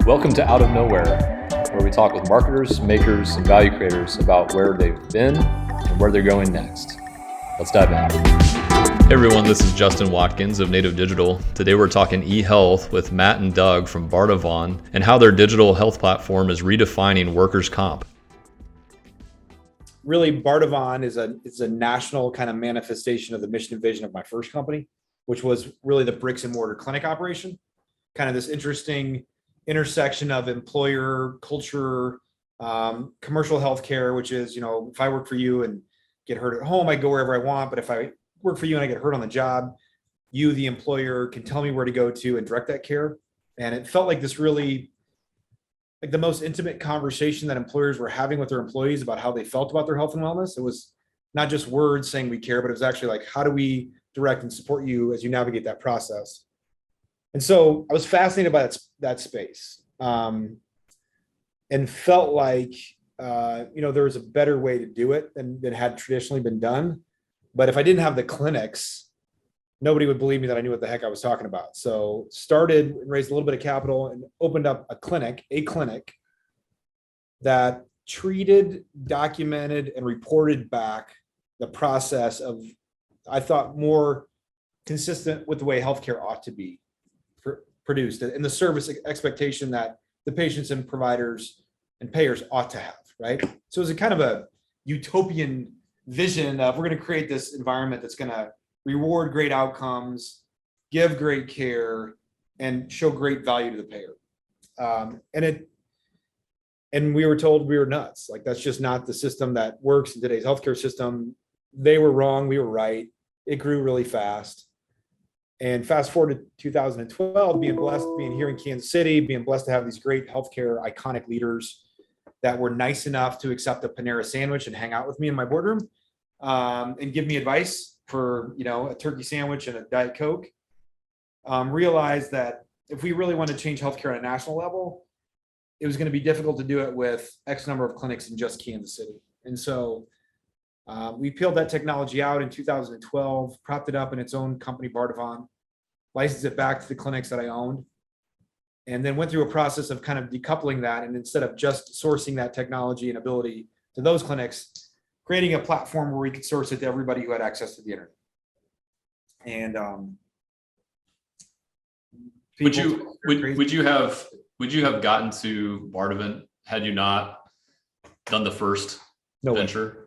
Welcome to Out of Nowhere, where we talk with marketers, makers, and value creators about where they've been and where they're going next. Let's dive in. Hey everyone, this is Justin Watkins of Native Digital. Today we're talking eHealth with Matt and Doug from Bardavon and how their digital health platform is redefining workers' comp. Really, Bardavon is a national kind of manifestation of the mission and vision of my first company, which was really the bricks and mortar clinic operation. Kind of this interesting intersection of employer culture, commercial healthcare, which is, if I work for you and get hurt at home, I go wherever I want. But if I work for you and I get hurt on the job, you, the employer, can tell me where to go to and direct that care. And it felt like this really, like the most intimate conversation that employers were having with their employees about how they felt about their health and wellness. It was not just words saying we care, but it was actually like, how do we direct and support you as you navigate that process? And so I was fascinated by that space, and felt like, there was a better way to do it than had traditionally been done. But if I didn't have the clinics, nobody would believe me that I knew what the heck I was talking about. So started and raised a little bit of capital and opened up a clinic that treated, documented, and reported back the process of, I thought, more consistent with the way healthcare ought to be produced and the service expectation that the patients and providers and payers ought to have, right? So it was a kind of a utopian vision of, we're going to create this environment that's going to reward great outcomes, give great care, and show great value to the payer. And we were told we were nuts. Like, that's just not the system that works in today's healthcare system. They were wrong, we were right. It grew really fast. And fast forward to 2012, being blessed, being here in Kansas City, being blessed to have these great healthcare iconic leaders that were nice enough to accept a Panera sandwich and hang out with me in my boardroom, and give me advice for, a turkey sandwich and a Diet Coke. Realized that if we really want to change healthcare on a national level, it was going to be difficult to do it with X number of clinics in just Kansas City. And so we peeled that technology out in 2012, propped it up in its own company, Bardavon, licensed it back to the clinics that I owned, and then went through a process of kind of decoupling that. And instead of just sourcing that technology and ability to those clinics, creating a platform where we could source it to everybody who had access to the internet. And would you have gotten to Bardavon had you not done the first venture?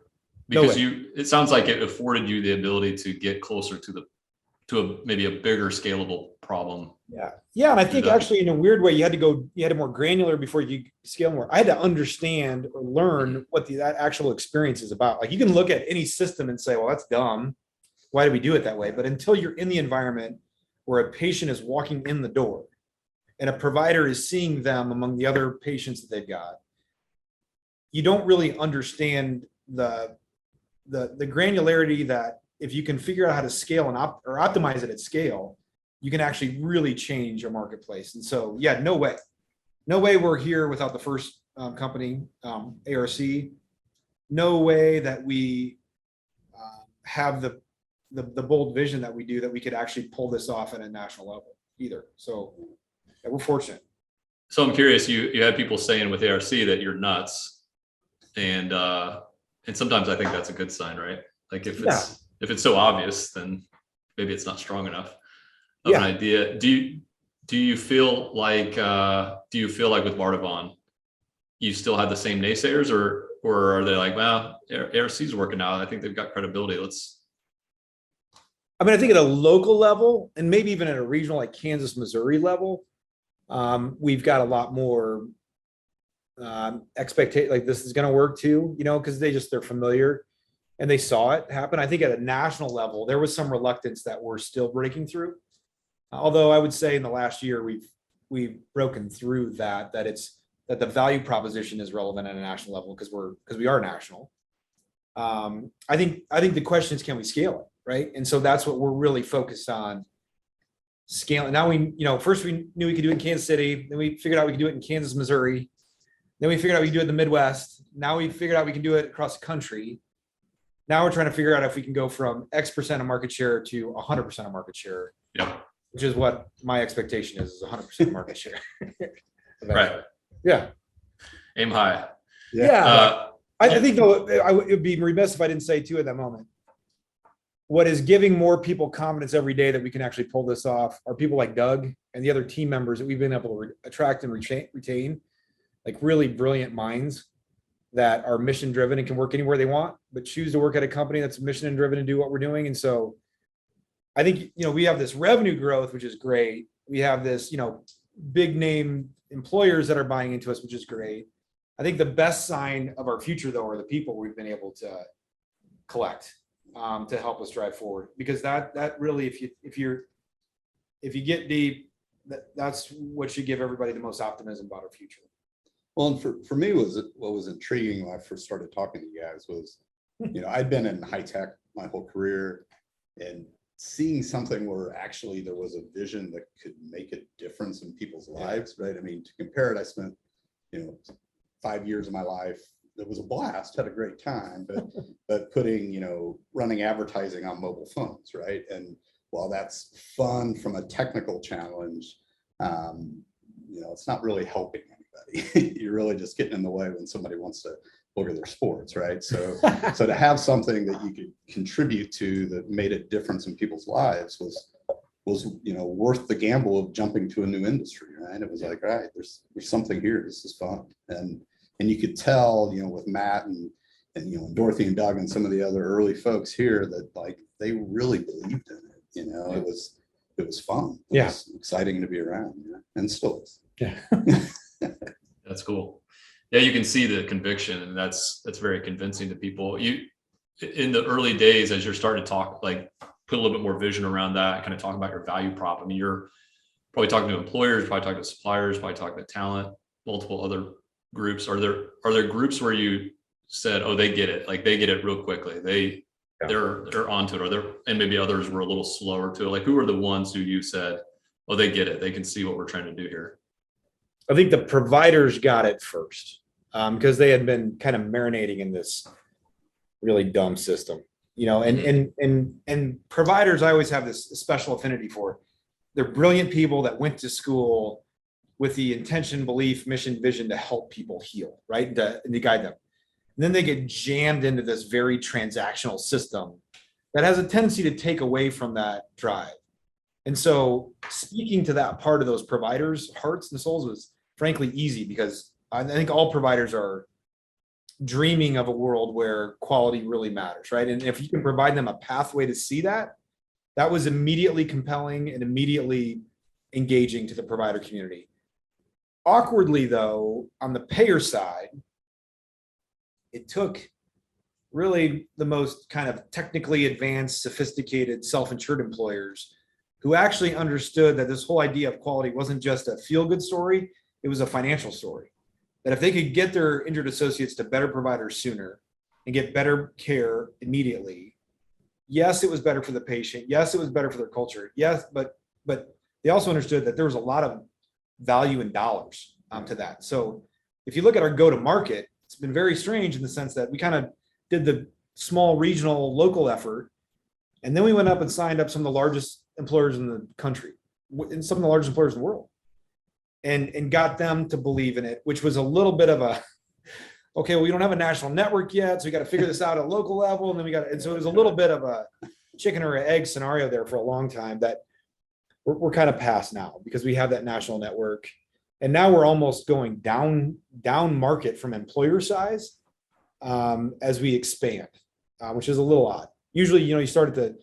Because it sounds like it afforded you the ability to get closer to maybe a bigger scalable problem. Yeah. And I think actually in a weird way, you had to more granular before you scale more. I had to understand or learn what that actual experience is about. Like, you can look at any system and say, well, that's dumb. Why do we do it that way? But until you're in the environment where a patient is walking in the door and a provider is seeing them among the other patients that they've got, you don't really understand the granularity that if you can figure out how to scale and optimize it at scale, you can actually really change your marketplace. And so, no way we're here without the first company, ARC. No way that we have the bold vision that we do, that we could actually pull this off at a national level either. So we're fortunate. So I'm curious, you had people saying with ARC that you're nuts, and sometimes I think that's a good sign, right? Like, if it's so obvious, then maybe it's not strong enough of an idea. Do you feel like with Bardavon, you still have the same naysayers, or are they like, well, ARC's working out, I think they've got credibility, I think at a local level, and maybe even at a regional like Kansas, Missouri level, we've got a lot more expectation, like this is going to work too, because they're familiar and they saw it happen. I think at a national level, there was some reluctance that we're still breaking through. Although I would say in the last year, we've broken through that the value proposition is relevant at a national level because we are national. I think the question is, can we scale it? Right. And so that's what we're really focused on, scaling. Now first we knew we could do it in Kansas City. Then we figured out we could do it in Kansas, Missouri. Then we figured out we could do it in the Midwest. Now we figured out we can do it across the country. Now we're trying to figure out if we can go from X% of market share to 100% of market share. Yep. Which is what my expectation is 100% market share. eventually. Right. Yeah. Aim high. Yeah. I think though, it would be remiss if I didn't say too at that moment. What is giving more people confidence every day that we can actually pull this off are people like Doug and the other team members that we've been able to attract and retain, like really brilliant minds that are mission driven and can work anywhere they want, but choose to work at a company that's mission driven and do what we're doing. And so I think, we have this revenue growth, which is great. We have this, big name employers that are buying into us, which is great. I think the best sign of our future though are the people we've been able to collect to help us drive forward, because that really, if you get deep, that's what should give everybody the most optimism about our future. Well, and for me, what was intriguing when I first started talking to you guys was, I'd been in high tech my whole career, and seeing something where actually there was a vision that could make a difference in people's lives, right? I mean, to compare it, I spent, 5 years of my life. It was a blast, had a great time, but putting, running advertising on mobile phones, right? And while that's fun from a technical challenge, it's not really helping anybody. You're really just getting in the way when somebody wants to look at their sports, right? So to have something that you could contribute to that made a difference in people's lives was worth the gamble of jumping to a new industry, right? It was like, all right, there's something here. This is fun, and you could tell, with Matt and Dorothy and Doug and some of the other early folks here that like they really believed in it. It was fun. It was exciting to be around, and still is. Yeah. That's cool. Yeah, you can see the conviction, and that's very convincing to people. You, in the early days, as you're starting to talk, like put a little bit more vision around that, kind of talk about your value prop. I mean, you're probably talking to employers, probably talking to suppliers, probably talking to talent, multiple other groups. Are there groups where you said, oh, they get it, like they get it real quickly, they're onto it, and maybe others were a little slower to it? Like, who are the ones who you said, oh, they get it, they can see what we're trying to do here? I think the providers got it first, because they had been kind of marinating in this really dumb system, and providers, I always have this special affinity for. They're brilliant people that went to school with the intention, belief, mission, vision to help people heal, right? And to guide them. And then they get jammed into this very transactional system that has a tendency to take away from that drive. And so speaking to that part of those providers' hearts and souls was frankly easy, because I think all providers are dreaming of a world where quality really matters, right? And if you can provide them a pathway to see that, that was immediately compelling and immediately engaging to the provider community. Awkwardly, though, on the payer side, it took really the most kind of technically advanced, sophisticated, self-insured employers who actually understood that this whole idea of quality wasn't just a feel-good story, it was a financial story. That if they could get their injured associates to better providers sooner and get better care immediately, yes, it was better for the patient. Yes, it was better for their culture. Yes, but they also understood that there was a lot of value in dollars to that. So if you look at our go-to-market, it's been very strange in the sense that we kind of did the small regional local effort, and then we went up and signed up some of the largest employers in the country and some of the largest employers in the world, and got them to believe in it, which was a little bit of a, okay, well, we don't have a national network yet, so we got to figure this out at a local level. And then and so it was a little bit of a chicken or egg scenario there for a long time that we're kind of past now, because we have that national network. And now we're almost going down market from employer size as we expand, which is a little odd. Usually, you start at the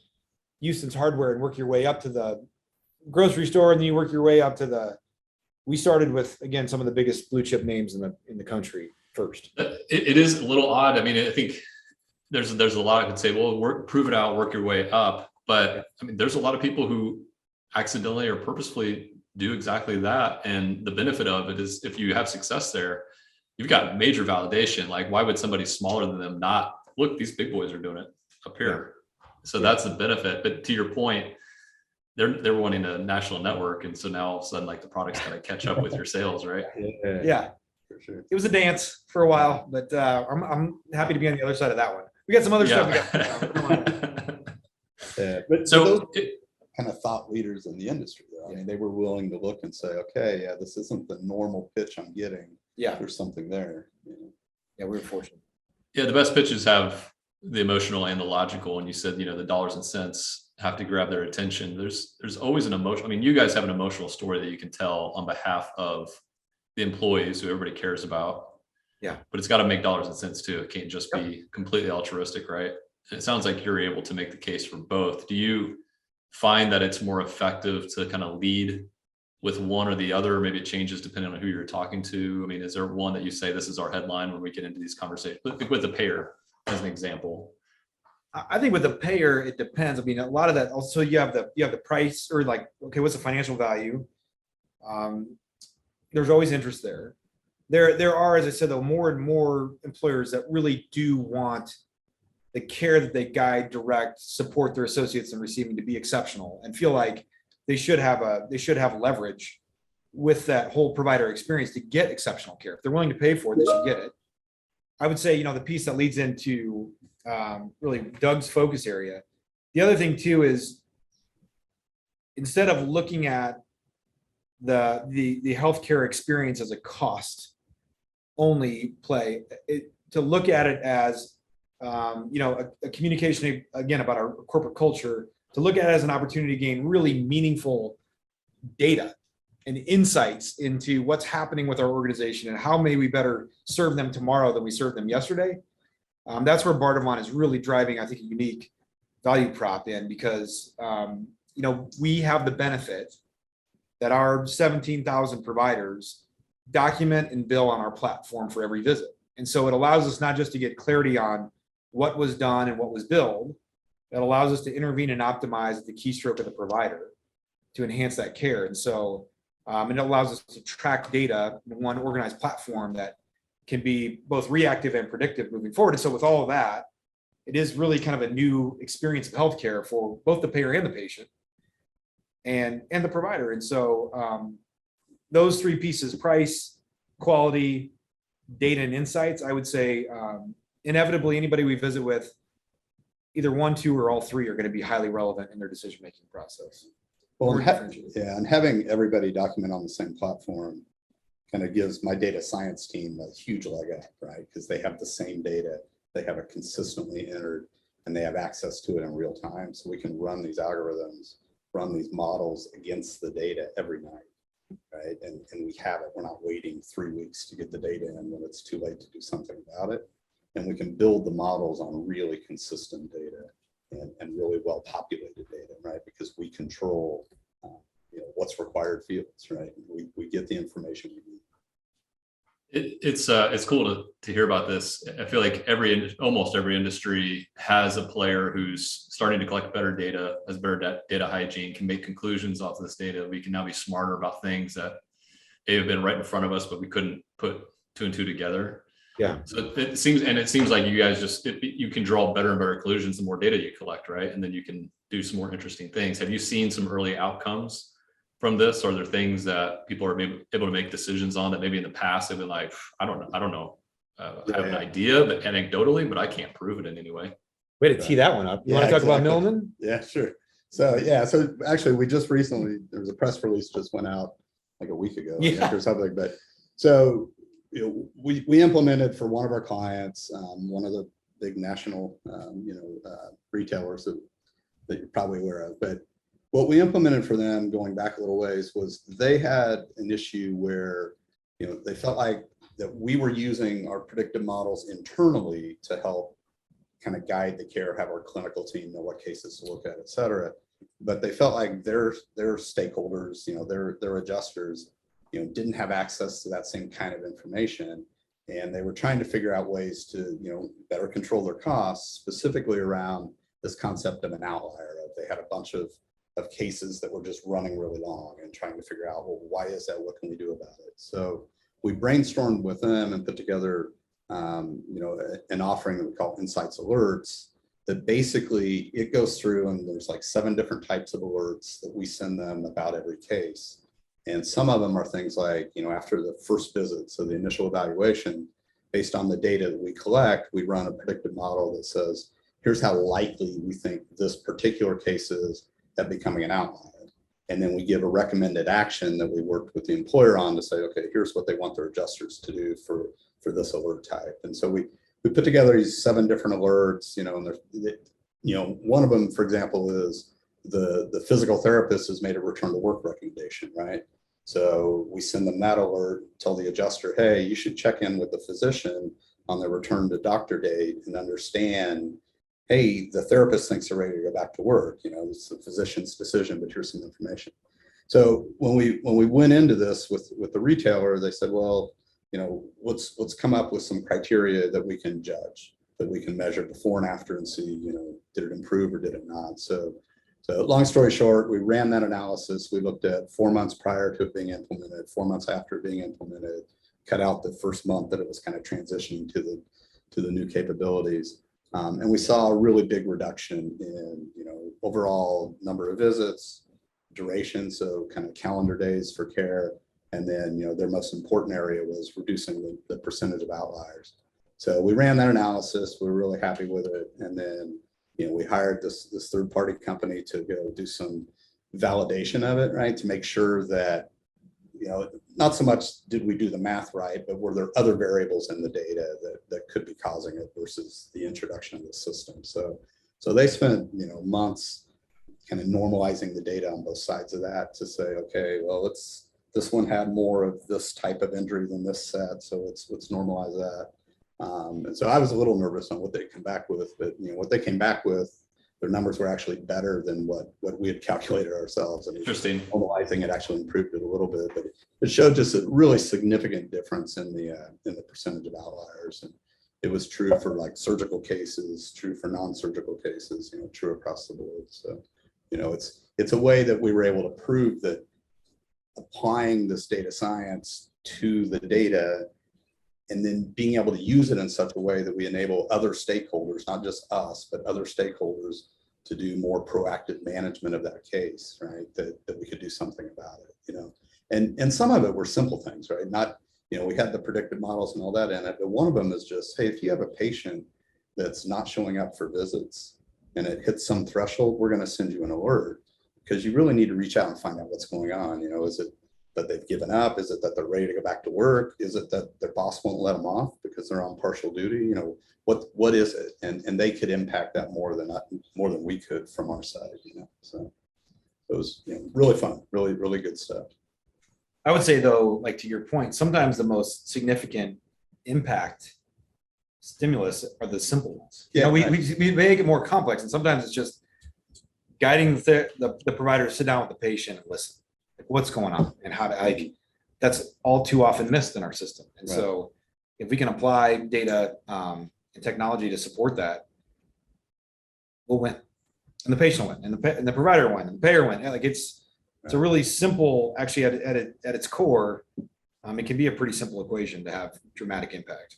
Houston's Hardware and work your way up to the grocery store, and then you work your way up to we started with, again, some of the biggest blue chip names in the country first. It is a little odd. I mean, I think there's a lot I could say, well, prove it out, work your way up. But I mean, there's a lot of people who accidentally or purposefully do exactly that. And the benefit of it is, if you have success there, you've got major validation. Like, why would somebody smaller than them not look? These big boys are doing it up here. So that's the benefit. But to your point, they're wanting a national network, and so now all of a sudden, like, the product's got to catch up with your sales, right? Yeah, for sure. It was a dance for a while, but I'm happy to be on the other side of that one. We got some other stuff. kind of thought leaders in the industry. Though. I mean, they were willing to look and say, okay, yeah, this isn't the normal pitch I'm getting. Yeah. There's something there. Yeah, we were fortunate. Yeah, the best pitches have the emotional and the logical. And you said, the dollars and cents have to grab their attention. There's always an emotion. I mean, you guys have an emotional story that you can tell on behalf of the employees who everybody cares about. Yeah. But it's got to make dollars and cents too. It can't just be completely altruistic, right? It sounds like you're able to make the case for both. Do you find that it's more effective to kind of lead with one or the other? Maybe it changes depending on who you're talking to. I mean, is there one that you say this is our headline when we get into these conversations with the payer as an example? I think with the payer, it depends. I mean, a lot of that also you have the price, or like, okay, what's the financial value? There's always interest there. There are, as I said, though, more and more employers that really do want the care that they guide, direct, support their associates in receiving to be exceptional, and feel like they should have leverage with that whole provider experience to get exceptional care. If they're willing to pay for it, they should get it. I would say, the piece that leads into really Doug's focus area. The other thing too is, instead of looking at the healthcare experience as a cost only play, to look at it as a communication, again, about our corporate culture, to look at it as an opportunity to gain really meaningful data and insights into what's happening with our organization and how may we better serve them tomorrow than we served them yesterday. That's where Bardavon is really driving, I think, a unique value prop in, because we have the benefit that our 17,000 providers document and bill on our platform for every visit. And so it allows us not just to get clarity on what was done and what was billed, it allows us to intervene and optimize the keystroke of the provider to enhance that care. And so it allows us to track data in one organized platform that can be both reactive and predictive moving forward. And so with all of that, it is really kind of a new experience of healthcare for both the payer and the patient and the provider. And so those three pieces: price, quality, data, and insights, I would say inevitably anybody we visit with, either one, two, or all three are going to be highly relevant in their decision-making process. Well, and having everybody document on the same platform kind of gives my data science team a huge leg up, right? Because they have the same data, they have it consistently entered, and they have access to it in real time. So we can run these algorithms, run these models against the data every night, right? And we have it. We're not waiting 3 weeks to get the data in when it's too late to do something about it. And we can build the models on really consistent data and really well populated data, right? Because we control what's required fields, right? We get the information we need. It's cool to hear about this. I feel like almost every industry has a player who's starting to collect better data, has better data hygiene, can make conclusions off of this data. We can now be smarter about things that may have been right in front of us, but we couldn't put two and two together. Yeah. So it seems like you guys you can draw better and better conclusions the more data you collect, right? And then you can do some more interesting things. Have you seen some early outcomes from this? Are there things that people are maybe able to make decisions on that maybe in the past they've been like, I don't know. I have an idea, but anecdotally, but I can't prove it in any way. Way to tee that one up. You want to talk about Milliman? Yeah, sure. So actually we just recently, there was a press release just went out like a week ago or something, but so we implemented for one of our clients, one of the big national retailers that you're probably aware of, but what we implemented for them going back a little ways was they had an issue where they felt like that we were using our predictive models internally to help kind of guide the care, have our clinical team know what cases to look at, et cetera. But they felt like their stakeholders, their adjusters, didn't have access to that same kind of information. And they were trying to figure out ways to, better control their costs, specifically around this concept of an outlier. They had a bunch of cases that were just running really long and trying to figure out, well, why is that? What can we do about it? So we brainstormed with them and put together, an offering that we call Insights Alerts, that basically it goes through and there's like 7 different types of alerts that we send them about every case. And some of them are things like, after the first visit, so the initial evaluation, based on the data that we collect, we run a predictive model that says, here's how likely we think this particular case is, at becoming an outlier. And then we give a recommended action that we worked with the employer on to say, okay, here's what they want their adjusters to do for this alert type. And so we put together these 7 different alerts, and one of them, for example, is the physical therapist has made a return to work recommendation, right? So we send them that alert, tell the adjuster, hey, you should check in with the physician on their return to doctor date and understand, hey, the therapist thinks they're ready to go back to work. It's the physician's decision, but here's some information. So when we went into this with the retailer, they said, well, let's come up with some criteria that we can judge, that we can measure before and after and see, did it improve or did it not? So long story short, we ran that analysis. We looked at 4 months prior to it being implemented, 4 months after it being implemented, cut out the first month that it was kind of transitioning to the new capabilities. And we saw a really big reduction in, overall number of visits, duration, so kind of calendar days for care. And then, their most important area was reducing the percentage of outliers. So we ran that analysis. We were really happy with it. And then, we hired this third-party company to go do some validation of it, right? To make sure that, not so much did we do the math right, but were there other variables in the data that could be causing it versus the introduction of the system. So they spent, months kind of normalizing the data on both sides of that to say, okay, well, this one had more of this type of injury than this set, so let's normalize that. And so I was a little nervous on what they come back with, but what they came back with, their numbers were actually better than what we had calculated ourselves. And Interesting. Normalizing it actually improved it a little bit, but it showed just a really significant difference in the percentage of outliers. And it was true for like surgical cases, true for non-surgical cases, true across the board. So, it's a way that we were able to prove that applying this data science to the data and then being able to use it in such a way that we enable other stakeholders, not just us, but other stakeholders to do more proactive management of that case, right? That we could do something about it, And some of it were simple things, right? Not, we had the predictive models and all that in it, but one of them is just, hey, if you have a patient that's not showing up for visits and it hits some threshold, we're going to send you an alert because you really need to reach out and find out what's going on. Is it that they've given up? Is it that they're ready to go back to work? Is it that their boss won't let them off because they're on partial duty? What is it? And they could impact that more than we could from our side. So it was really fun, really, really good stuff. I would say though, like to your point, sometimes the most significant impact stimulus are the simple ones. Yeah, we make it more complex, and sometimes it's just guiding the provider to sit down with the patient and listen. Like what's going on and how to that's all too often missed in our system. And so if we can apply data and technology to support that, we'll win. And the patient will win, and the provider will win, and the payer win. Like it's a really simple, actually at its core, it can be a pretty simple equation to have dramatic impact.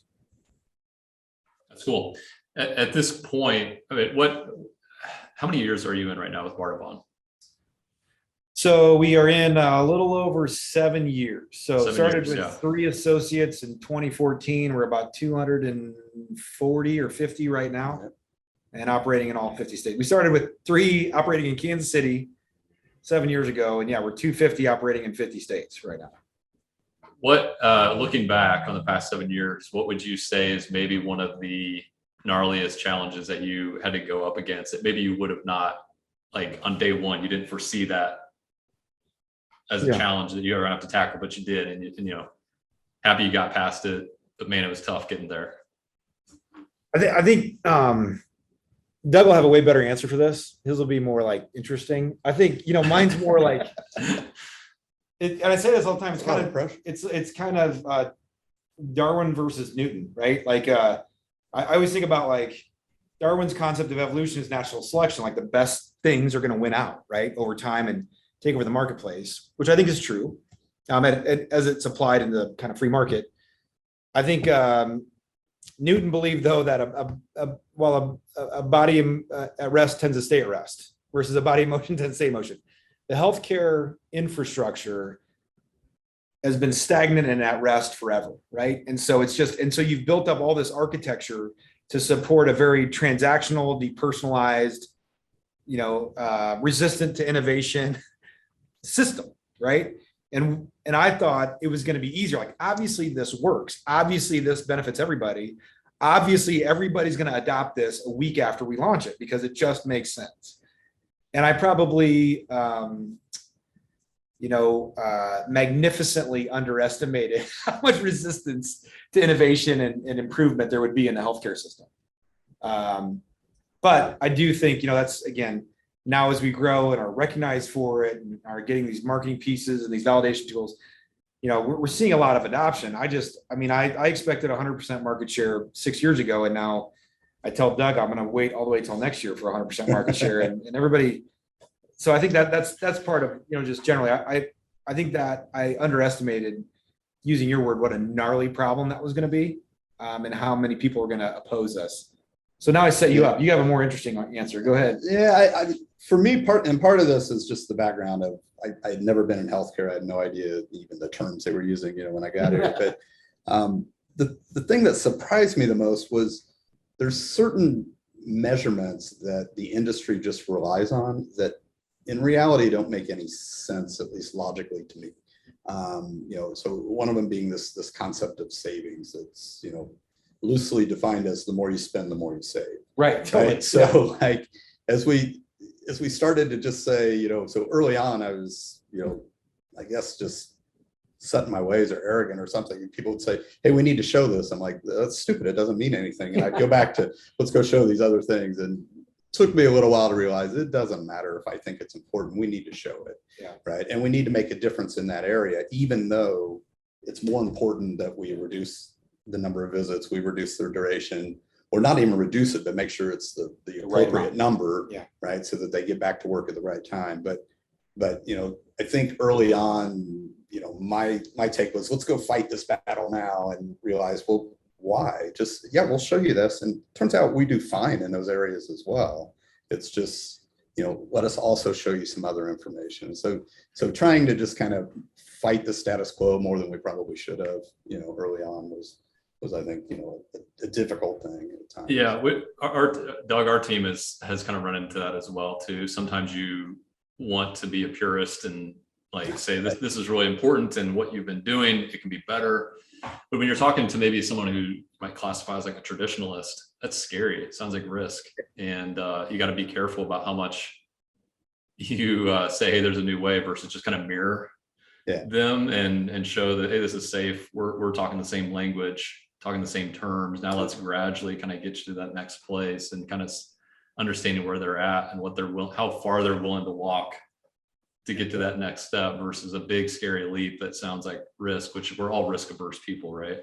That's cool. At this point, how many years are you in right now with Bardavon? So we are in a little over 7 years. So started with 3 associates in 2014. We're about 240 or 50 right now, and operating in all 50 states. We started with 3 operating in Kansas City 7 years ago, and we're 250 operating in 50 states right now. What, looking back on the past 7 years, what would you say is maybe one of the gnarliest challenges that you had to go up against that maybe you would have not, like on day one, you didn't foresee that as a challenge that you ever have to tackle, but you did, and happy you got past it, but man, it was tough getting there. I think Doug will have a way better answer for this. His will be more like interesting. I think, mine's more like, and I say this all the time, it's kind of Darwin versus Newton, right? Like I always think about like Darwin's concept of evolution is natural selection, like the best things are going to win out, right, over time and take over the marketplace, which I think is true as it's applied in the kind of free market. I think Newton believed, though, that a body at rest tends to stay at rest versus a body in motion tends to stay in motion. The healthcare infrastructure has been stagnant and at rest forever, right? And so so you've built up all this architecture to support a very transactional, depersonalized, resistant to innovation system, right? And I thought it was going to be easier. Like, obviously this works. Obviously this benefits everybody. Obviously everybody's going to adopt this a week after we launch it because it just makes sense. And I probably, magnificently underestimated how much resistance to innovation and improvement there would be in the healthcare system. But I do think, that's, again, now as we grow and are recognized for it and are getting these marketing pieces and these validation tools, we're seeing a lot of adoption. I expected 100% market share 6 years ago. And now I tell Doug, I'm going to wait all the way till next year for 100% market share and everybody. So I think that's part of, just generally, I think that I underestimated, using your word, what a gnarly problem that was going to be, and how many people are going to oppose us. So now I set you up. You have a more interesting answer. Go ahead. Yeah, for me, part of this is just the background of I had never been in healthcare. I had no idea even the terms they were using, when I got here. But the thing that surprised me the most was there's certain measurements that the industry just relies on that in reality don't make any sense, at least logically to me. So one of them being this concept of savings. That's loosely defined as the more you spend, the more you save. Right. Totally. Right? So like as we started to just say, so early on I was, I guess just set in my ways or arrogant or something. And people would say, hey, we need to show this. I'm like, that's stupid. It doesn't mean anything. And I'd go back to, let's go show these other things. And it took me a little while to realize it doesn't matter if I think it's important. We need to show it. Yeah. Right. And we need to make a difference in that area, even though it's more important that we reduce the number of visits, we reduce their duration, or not even reduce it, but make sure it's the appropriate number, yeah. Right, so that they get back to work at the right time. But I think early on, my take was, let's go fight this battle now, and realize, well, why? Just we'll show you this, and turns out we do fine in those areas as well. It's just let us also show you some other information. So trying to just kind of fight the status quo more than we probably should have, early on was I think, a difficult thing at the time. Yeah, our team has kind of run into that as well too. Sometimes you want to be a purist and like say this is really important and what you've been doing, it can be better. But when you're talking to maybe someone who might classify as like a traditionalist, that's scary. It sounds like risk, and you got to be careful about how much you say, hey, there's a new way, versus just kind of mirror them and show that, hey, this is safe. We're talking the same language, talking the same terms. Now let's gradually kind of get you to that next place and kind of understanding where they're at and what how far they're willing to walk to get to that next step, versus a big scary leap that sounds like risk, which we're all risk averse people, right?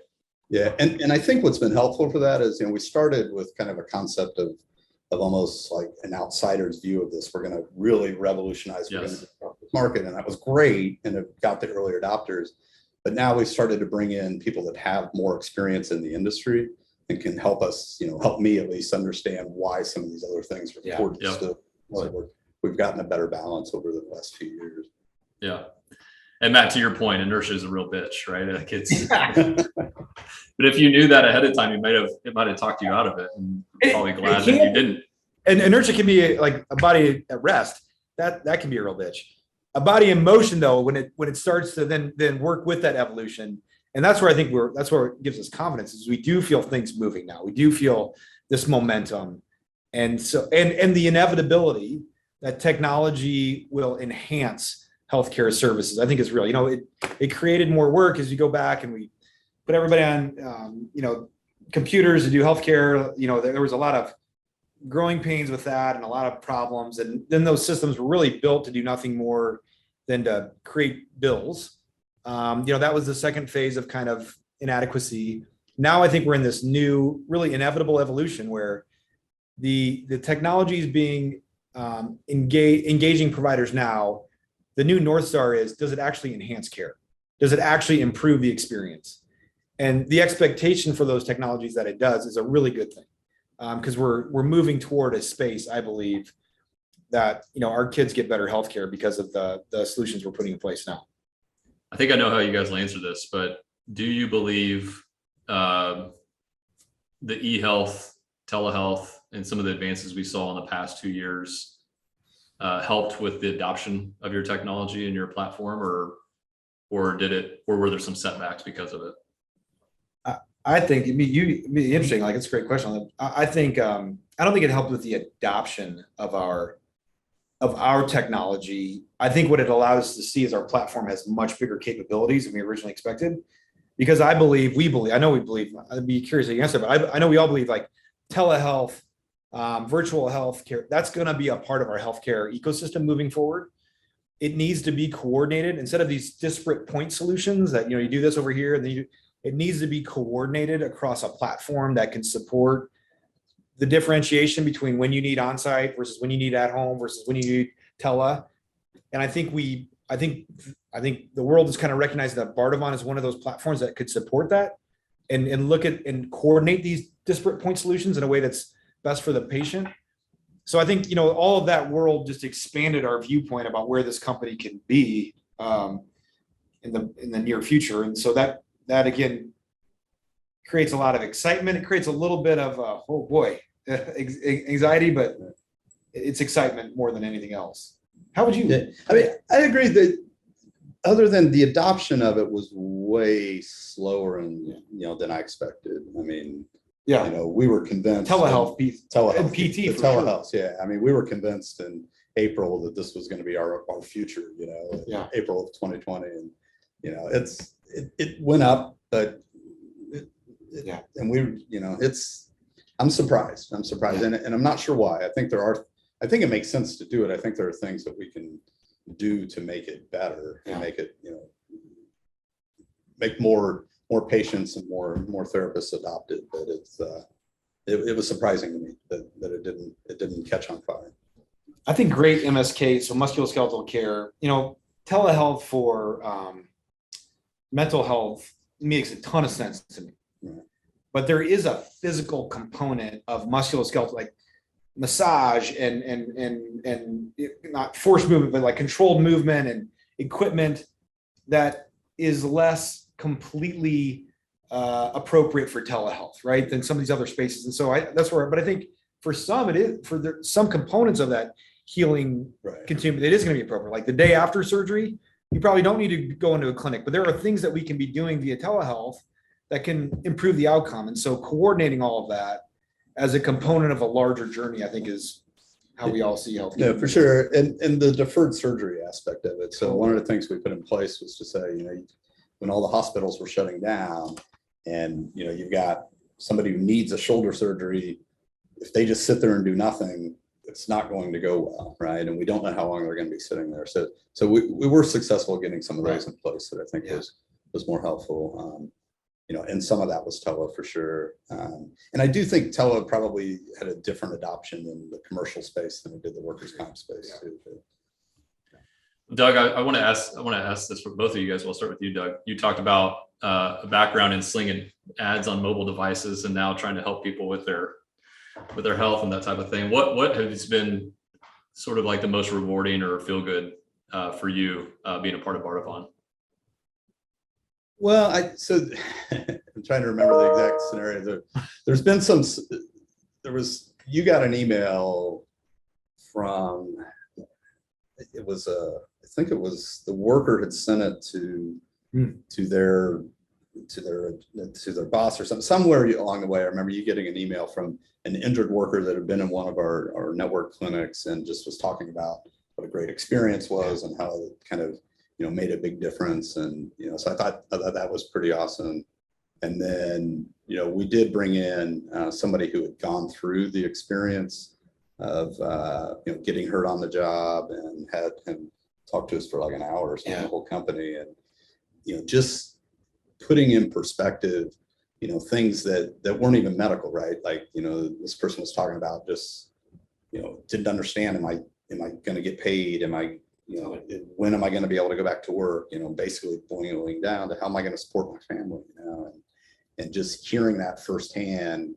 Yeah, and I think what's been helpful for that is, we started with kind of a concept of almost like an outsider's view of this. We're going to really revolutionize the market, and that was great, and it got the early adopters. But now we've started to bring in people that have more experience in the industry and can help us, help me at least understand why some of these other things are important. Still, we've gotten a better balance over the last few years. Yeah. And Matt, to your point, inertia is a real bitch, right? Like it's, but if you knew that ahead of time, it might have talked you out of it, and probably glad that you didn't. And inertia can be like a body at rest. That can be a real bitch. A body in motion, though, when it starts to then work with that evolution, and that's where I think that's where it gives us confidence, is we do feel things moving now. We do feel this momentum, and so and the inevitability that technology will enhance healthcare services, I think is real. It created more work as you go back, and we put everybody on computers to do healthcare. There was a lot of growing pains with that and a lot of problems, and then those systems were really built to do nothing more than to create bills. That was the second phase of kind of inadequacy. Now I think we're in this new, really inevitable evolution where the technology is being engaging providers now. The new North Star is, does it actually enhance care? Does it actually improve the experience? And the expectation for those technologies that it does is a really good thing, because we're moving toward a space, I believe, that our kids get better healthcare because of the solutions we're putting in place now. I think I know how you guys will answer this, but do you believe the eHealth, telehealth, and some of the advances we saw in the past 2 years helped with the adoption of your technology and your platform, or were there some setbacks because of it? I think it'd be interesting. Like, it's a great question. I think, I don't think it helped with the adoption of our technology. I think what it allowed us to see is our platform has much bigger capabilities than we originally expected. Because I know we believe, I'd be curious to answer, but I know we all believe like telehealth, virtual healthcare, that's going to be a part of our healthcare ecosystem moving forward. It needs to be coordinated instead of these disparate point solutions that, you do this over here and then it needs to be coordinated across a platform that can support the differentiation between when you need onsite versus when you need at home versus when you need tele. And I think the world is kind of recognizing that Bardavon is one of those platforms that could support that and look at and coordinate these disparate point solutions in a way that's best for the patient. So I think, all of that world just expanded our viewpoint about where this company can be in the near future. And so that again creates a lot of excitement. It creates a little bit of oh boy, anxiety, but it's excitement more than anything else. How would you? I mean, I agree that other than the adoption of it was way slower and than I expected. I mean, we were convinced telehealth, and PT, the telehealth. Sure. Yeah, I mean, we were convinced in April that this was going to be our future. April of 2020, and it went up, but and we, I'm surprised. And I'm not sure why. I think it makes sense to do it. I think there are things that we can do to make it better and make it, make more patients and more therapists adopt it. But it was surprising to me that it didn't catch on fire. I think great MSK, so musculoskeletal care, telehealth for mental health makes a ton of sense to me. Right. But there is a physical component of musculoskeletal, like massage and not forced movement, but like controlled movement and equipment that is less completely appropriate for telehealth, right, than some of these other spaces. And so but I think for some, it is some components of that healing continuum, it is going to be appropriate. Like the day after surgery, you probably don't need to go into a clinic, but there are things that we can be doing via telehealth that can improve the outcome. And so coordinating all of that as a component of a larger journey, I think, is how we all see health. Yeah, for sure. And the deferred surgery aspect of it. So one of the things we put in place was to say, when all the hospitals were shutting down and, you've got somebody who needs a shoulder surgery, if they just sit there and do nothing, it's not going to go well, right? And we don't know how long they're going to be sitting there. So we were successful getting some of those in place that I think was more helpful. And some of that was tele for sure. And I do think tele probably had a different adoption in the commercial space than it did the workers' comp space too. Doug, I want to ask this for both of you guys. We'll start with you, Doug. You talked about a background in slinging ads on mobile devices and now trying to help people with their health and that type of thing. What has been sort of like the most rewarding or feel good for you being a part of Bardavon? Well, I'm trying to remember the exact scenario. There's been you got an email from, I think it was the worker had sent it to their boss or something, somewhere along the way. I remember you getting an email from an injured worker that had been in one of our network clinics and just was talking about what a great experience was and how it kind of, made a big difference. And, so I thought that was pretty awesome. And then, we did bring in somebody who had gone through the experience of, getting hurt on the job and had him talk to us for like an hour or something, the whole company. And, just putting in perspective, things that weren't even medical, right? Like, this person was talking about just, didn't understand, am I going to get paid? When am I going to be able to go back to work? Basically boiling down to how am I going to support my family? And just hearing that firsthand,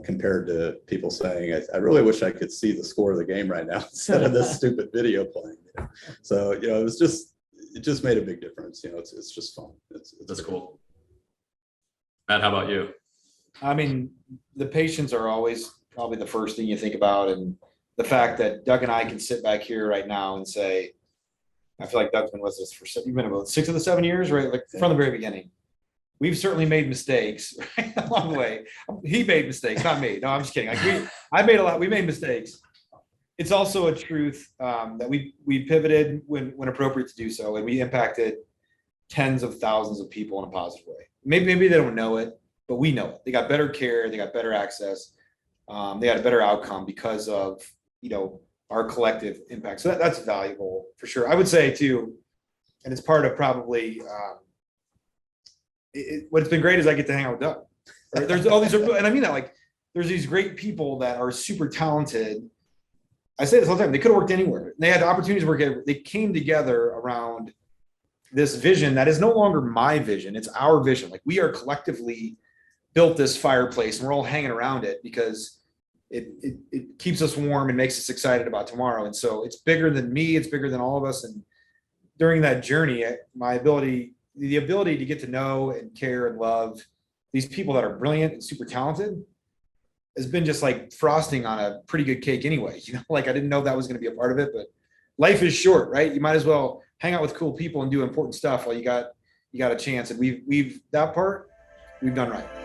compared to people saying, I really wish I could see the score of the game right now instead of this stupid video playing. So, it just made a big difference. It's just fun. That's cool. Matt, how about you? I mean, the patients are always probably the first thing you think about, and the fact that Doug and I can sit back here right now and say, I feel like Doug's been with us for, you've been about 6 of the 7 years, right? Like from the very beginning. We've certainly made mistakes right, along the way. He made mistakes, not me. No, I'm just kidding. Like I made a lot. We made mistakes. It's also a truth that we pivoted when appropriate to do so, and we impacted tens of thousands of people in a positive way. Maybe they don't know it, but we know it. They got better care. They got better access. They had a better outcome because of our collective impact. So that's valuable for sure. I would say too, and it's part of probably. What's been great is I get to hang out with Doug. Right? There's all these, and I mean that like there's these great people that are super talented. I say this all the time. They could have worked anywhere. They had opportunities to work anywhere. They came together around this vision that is no longer my vision. It's our vision. Like we are collectively built this fireplace, and we're all hanging around it because it keeps us warm and makes us excited about tomorrow. And so it's bigger than me. It's bigger than all of us. And during that journey, the ability to get to know and care and love these people that are brilliant and super talented has been just like frosting on a pretty good cake anyway. Like I didn't know that was going to be a part of it, but life is short, right? You might as well hang out with cool people and do important stuff while you got a chance. And we've that part we've done right.